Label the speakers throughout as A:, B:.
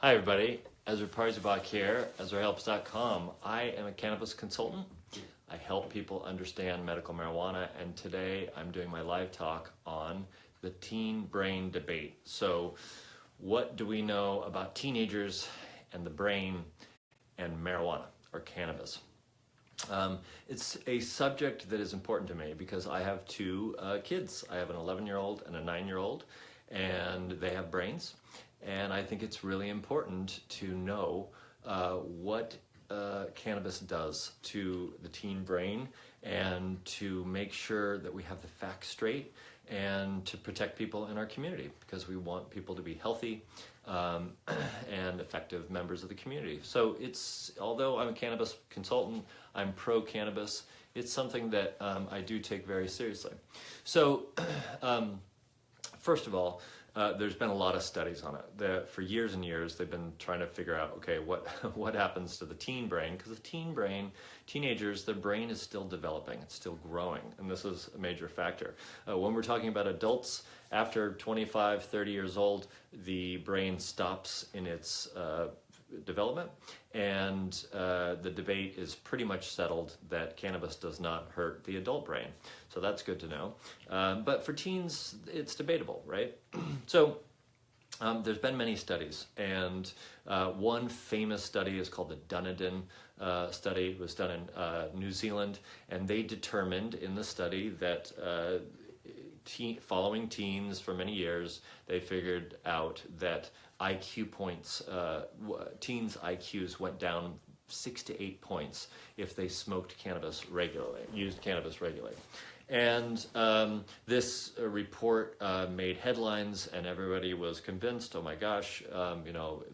A: Hi everybody, Ezra here, EzraHelps.com. I am a cannabis consultant. I help people understand medical marijuana, and today I'm doing my live talk on the teen brain debate. So what do we know about teenagers and the brain and marijuana or cannabis? It's a subject that is important to me because I have two kids. I have an 11-year-old and a 9-year-old, and they have brains. And I think it's really important to know what cannabis does to the teen brain, and to make sure that we have the facts straight, and to protect people in our community, because we want people to be healthy and effective members of the community. So although I'm a cannabis consultant, I'm pro-cannabis, it's something that I do take very seriously. So first of all, there's been a lot of studies on it. For years and years, they've been trying to figure out, okay, what happens to the teen brain? Because the teen brain, teenagers, their brain is still developing, it's still growing, and this is a major factor. When we're talking about adults, after 25, 30 years old, the brain stops in its development, and the debate is pretty much settled that cannabis does not hurt the adult brain. So that's good to know. But for teens, it's debatable, right? So there's been many studies, and one famous study is called the Dunedin study. It was done in New Zealand, and they determined in the study that following teens for many years, they figured out that IQ points, teens' IQs went down 6 to 8 points if they smoked cannabis regularly, used cannabis regularly. And this report made headlines, and everybody was convinced, oh my gosh,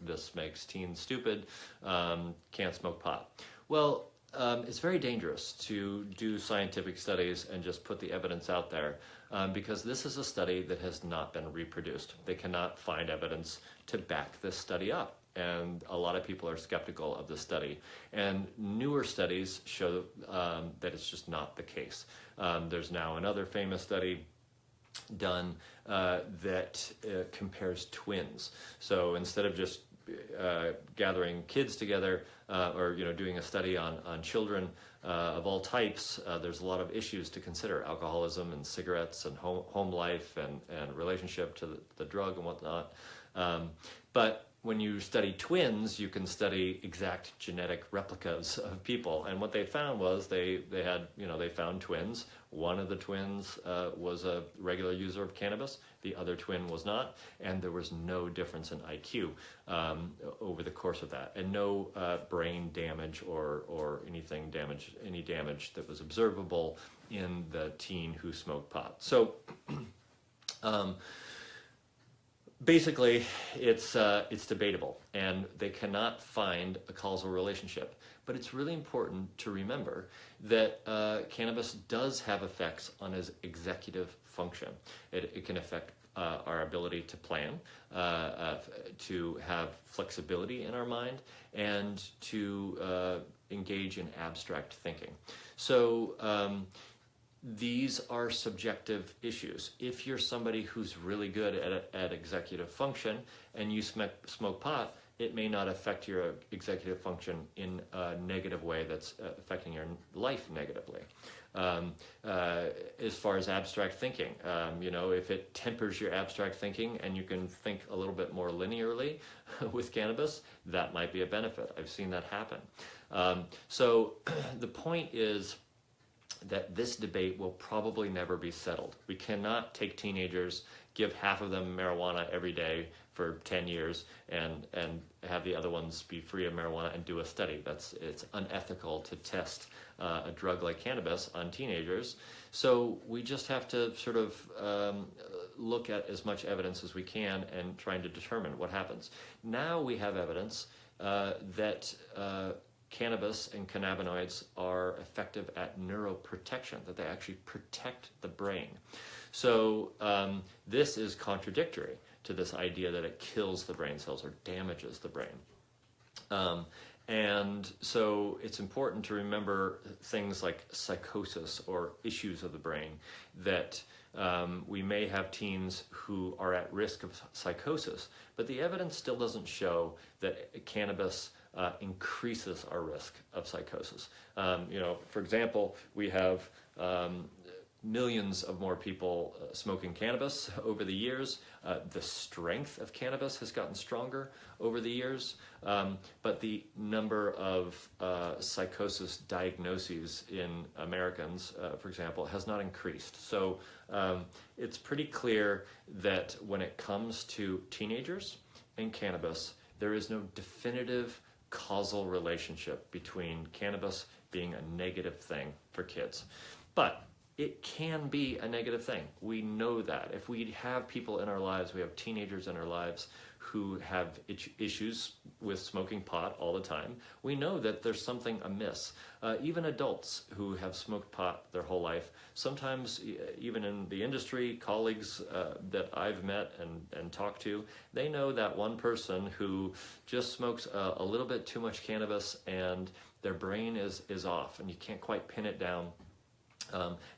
A: this makes teens stupid, can't smoke pot. Well, it's very dangerous to do scientific studies and just put the evidence out there, because this is a study that has not been reproduced. They cannot find evidence to back this study up, and a lot of people are skeptical of the study. And newer studies show that it's just not the case. There's now another famous study done that compares twins. So instead of just gathering kids together or doing a study on children of all types, there's a lot of issues to consider: alcoholism and cigarettes and home life and relationship to the drug and whatnot. But when you study twins, you can study exact genetic replicas of people. And what they found was they found twins. One of the twins was a regular user of cannabis. The other twin was not. And there was no difference in IQ over the course of that. And no brain damage or any damage that was observable in the teen who smoked pot. So basically, it's debatable, and they cannot find a causal relationship. But it's really important to remember that cannabis does have effects on his executive function. It can affect our ability to plan, to have flexibility in our mind, and to engage in abstract thinking. So these are subjective issues. If you're somebody who's really good at executive function and you smoke pot, it may not affect your executive function in a negative way that's affecting your life negatively. As far as abstract thinking, if it tempers your abstract thinking and you can think a little bit more linearly with cannabis, that might be a benefit. I've seen that happen. So the point is that this debate will probably never be settled. We cannot take teenagers, give half of them marijuana every day for 10 years and have the other ones be free of marijuana and do a study. It's unethical to test a drug like cannabis on teenagers. So we just have to sort of look at as much evidence as we can and trying to determine what happens. Now we have evidence that cannabis and cannabinoids are effective at neuroprotection, that they actually protect the brain. So this is contradictory to this idea that it kills the brain cells or damages the brain. And so it's important to remember things like psychosis or issues of the brain, that we may have teens who are at risk of psychosis, but the evidence still doesn't show that cannabis increases our risk of psychosis. For example, we have millions of more people smoking cannabis over the years. The strength of cannabis has gotten stronger over the years, but the number of psychosis diagnoses in Americans, for example, has not increased. So it's pretty clear that when it comes to teenagers and cannabis, there is no definitive causal relationship between cannabis being a negative thing for kids. But it can be a negative thing. We know that. If we have people in our lives, we have teenagers in our lives who have issues with smoking pot all the time, we know that there's something amiss. Even adults who have smoked pot their whole life, sometimes even in the industry, colleagues that I've met and talked to, they know that one person who just smokes a little bit too much cannabis and their brain is off and you can't quite pin it down.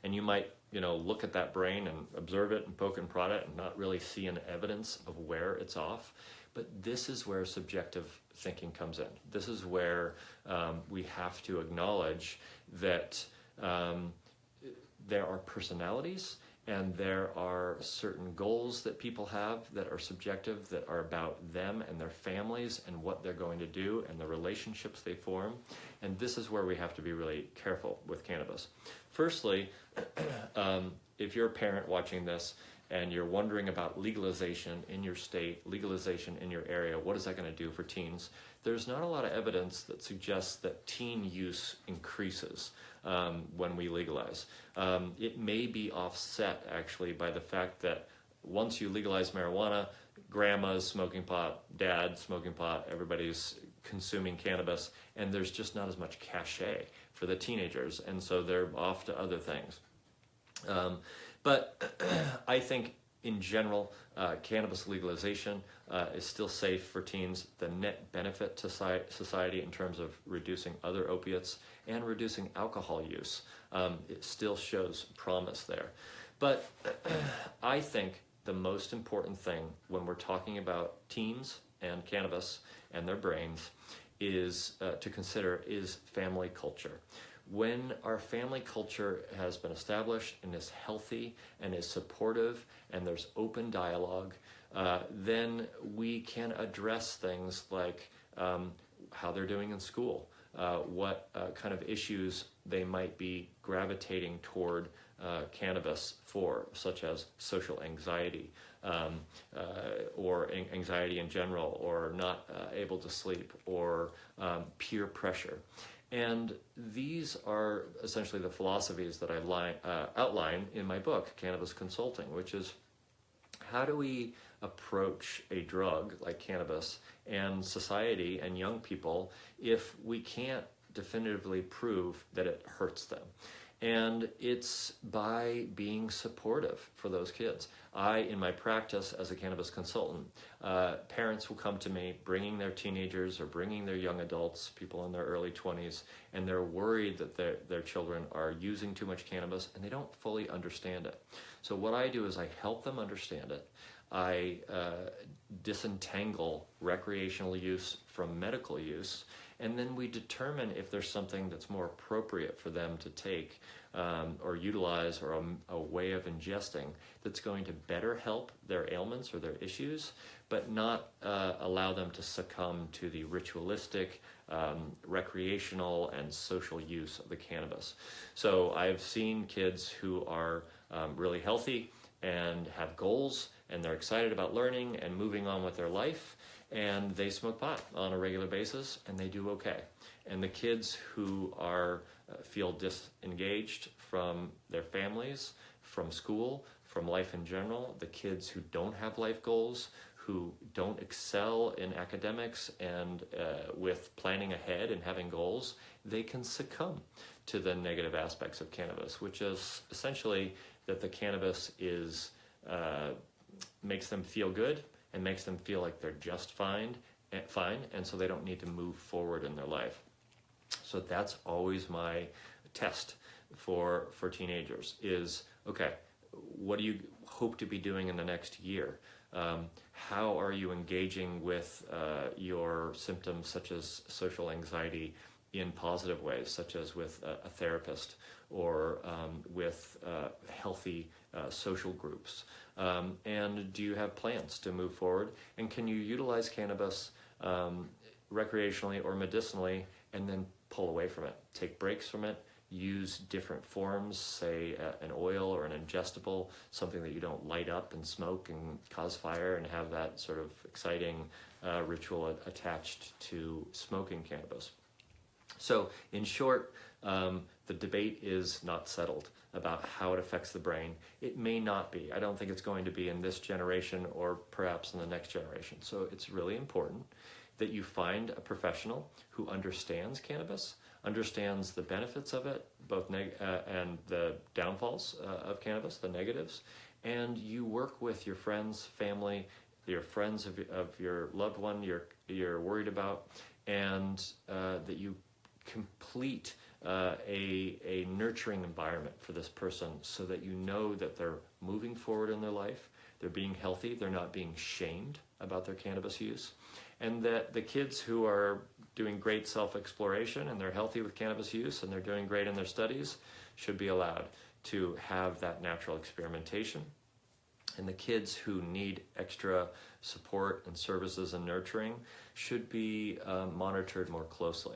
A: And you might, look at that brain and observe it and poke and prod it and not really see an evidence of where it's off. But this is where subjective thinking comes in. This is where we have to acknowledge that there are personalities and there are certain goals that people have that are subjective, that are about them and their families and what they're going to do and the relationships they form. And this is where we have to be really careful with cannabis. Firstly, if you're a parent watching this and you're wondering about legalization in your state, legalization in your area, what is that going to do for teens? There's not a lot of evidence that suggests that teen use increases when we legalize. It may be offset actually by the fact that once you legalize marijuana, grandma's smoking pot, dad's smoking pot, everybody's consuming cannabis, and there's just not as much cachet for the teenagers, and so they're off to other things. But I think in general, cannabis legalization is still safe for teens. The net benefit to society in terms of reducing other opiates and reducing alcohol use, it still shows promise there. But I think the most important thing when we're talking about teens and cannabis and their brains is to consider is family culture. When our family culture has been established and is healthy and is supportive and there's open dialogue, then we can address things like how they're doing in school, what kind of issues they might be gravitating toward cannabis for, such as social anxiety, or anxiety in general, or not able to sleep, or peer pressure. And these are essentially the philosophies that I outline in my book, Cannabis Consulting, which is how do we approach a drug like cannabis and society and young people if we can't definitively prove that it hurts them? And it's by being supportive for those kids. In my practice as a cannabis consultant, parents will come to me bringing their teenagers or bringing their young adults, people in their early 20s, and they're worried that their children are using too much cannabis and they don't fully understand it. So what I do is I help them understand it. I disentangle recreational use from medical use, and then we determine if there's something that's more appropriate for them to take or utilize, or a way of ingesting that's going to better help their ailments or their issues, but not allow them to succumb to the ritualistic, recreational, and social use of the cannabis. So I've seen kids who are really healthy and have goals, and they're excited about learning and moving on with their life, and they smoke pot on a regular basis and they do okay. And the kids who feel disengaged from their families, from school, from life in general, the kids who don't have life goals, who don't excel in academics and with planning ahead and having goals, they can succumb to the negative aspects of cannabis, which is essentially that the cannabis makes them feel good and makes them feel like they're just fine fine, and so they don't need to move forward in their life. So that's always my test for teenagers is, okay, what do you hope to be doing in the next year? How are you engaging with your symptoms such as social anxiety in positive ways, such as with a therapist or with healthy social groups? And do you have plans to move forward? And can you utilize cannabis recreationally or medicinally and then pull away from it? Take breaks from it, use different forms, say an oil or an ingestible, something that you don't light up and smoke and cause fire and have that sort of exciting ritual attached to smoking cannabis. So in short, the debate is not settled about how it affects the brain. It may not be. I don't think it's going to be in this generation or perhaps in the next generation. So it's really important that you find a professional who understands cannabis, understands the benefits of it, both and the downfalls of cannabis, the negatives, and you work with your friends, family, your friends of your loved one you're worried about, and that you complete a nurturing environment for this person so that you know that they're moving forward in their life, they're being healthy, they're not being shamed about their cannabis use, and that the kids who are doing great self-exploration and they're healthy with cannabis use and they're doing great in their studies should be allowed to have that natural experimentation. And the kids who need extra support and services and nurturing should be monitored more closely.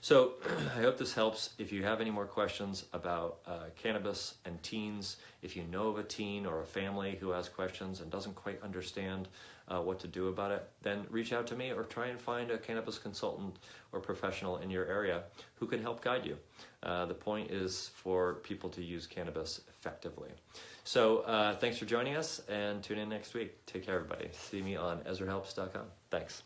A: So I hope this helps. If you have any more questions about cannabis and teens, if you know of a teen or a family who has questions and doesn't quite understand what to do about it, then reach out to me or try and find a cannabis consultant or professional in your area who can help guide you. The point is for people to use cannabis effectively. So thanks for joining us, and tune in next week. Take care, everybody. See me on EzraHelps.com. Thanks.